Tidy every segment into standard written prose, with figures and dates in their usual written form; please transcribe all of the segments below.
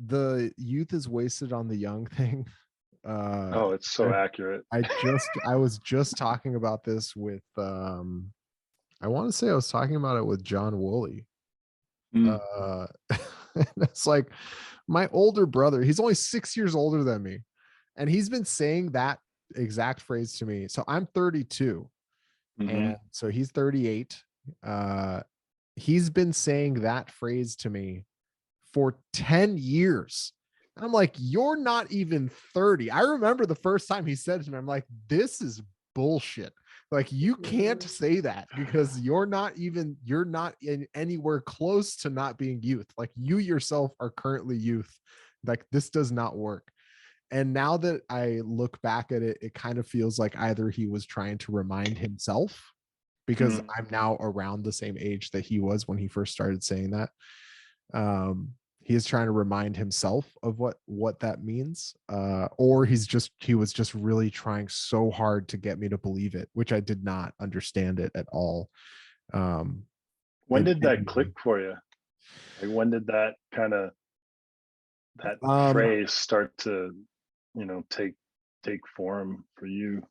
the youth is wasted on the young thing. Oh, it's so I, accurate. I was just talking about this with I want to say I was talking about it with John Woolley. Mm, Uh it's like my older brother, he's only 6 years older than me, and he's been saying that exact phrase to me. So I'm 32 mm-hmm. and so he's 38. He's been saying that phrase to me for 10 years. I'm like, you're not even 30. I remember the first time he said it to me, I'm like, this is bullshit. Like, you can't say that because you're not in anywhere close to not being youth. Like, you yourself are currently youth. Like, this does not work. And now that I look back at it, it kind of feels like either he was trying to remind himself, because Mm. I'm now around the same age that he was when he first started saying that. He is trying to remind himself of what that means, or he was just really trying so hard to get me to believe it, which I did not understand it at all. When did that click And for you? Like, when did that um, phrase start to, take form for you?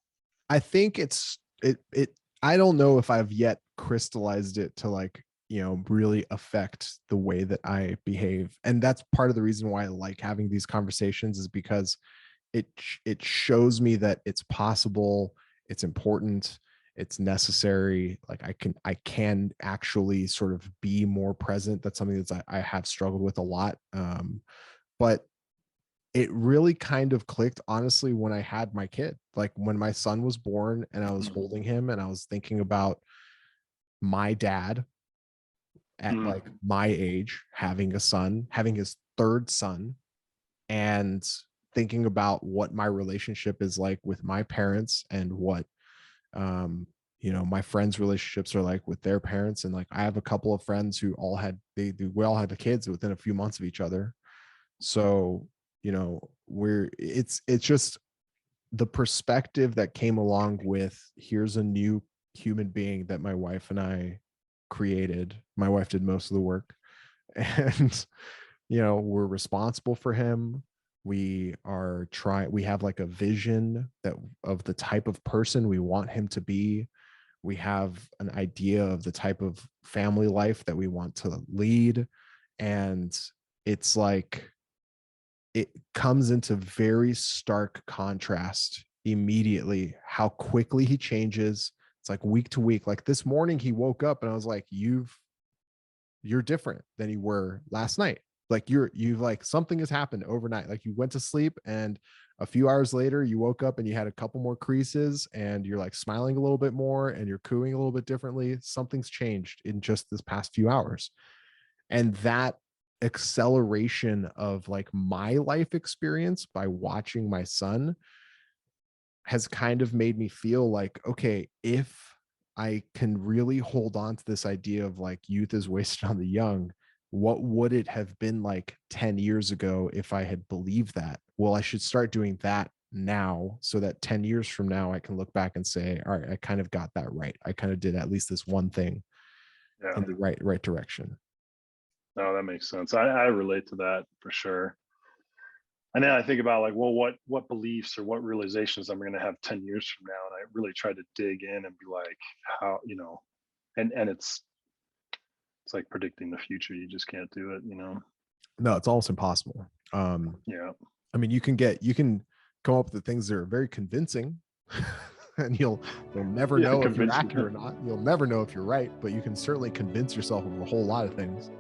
I think it. I don't know if I've yet crystallized it to, like, really affect the way that I behave, and that's part of the reason why I like having these conversations, is because it shows me that it's possible, it's important, it's necessary. Like, I can actually sort of be more present. That's something that I have struggled with a lot. But it really kind of clicked, honestly, when I had my kid. Like, when my son was born and I was Mm, holding him and I was thinking about my dad at mm, like my age having a son, having his third son, and thinking about what my relationship is like with my parents, and what my friends' relationships are like with their parents. And like, I have a couple of friends who all had we all had the kids within a few months of each other. So, it's just the perspective that came along with, here's a new human being that my wife and I created. My wife did most of the work. And we're responsible for him. We have like a vision that of the type of person we want him to be. We have an idea of the type of family life that we want to lead. And it's like, it comes into very stark contrast immediately how quickly he changes. It's like week to week. Like, this morning he woke up and I was like, you're different than you were last night. Like, you've like, something has happened overnight. Like, you went to sleep and a few hours later you woke up and you had a couple more creases and you're like smiling a little bit more and you're cooing a little bit differently. Something's changed in just this past few hours. And that acceleration of like my life experience by watching my son has kind of made me feel like, okay, if I can really hold on to this idea of like youth is wasted on the young, what would it have been like 10 years ago if I had believed that? Well, I should start doing that now, so that 10 years from now I can look back and say, all right, I kind of got that right. I kind of did at least this one thing yeah. in the right direction. No, that makes sense. I relate to that for sure. And then I think about, like, well, what beliefs or what realizations I'm going to have 10 years from now, and I really try to dig in and be like, how, and it's like predicting the future. You just can't do it. No, it's almost impossible. Yeah. I mean, you can come up with things that are very convincing, and you'll never Yeah, know if you're convince me. accurate or not. You'll never know if you're right, but you can certainly convince yourself of a whole lot of things.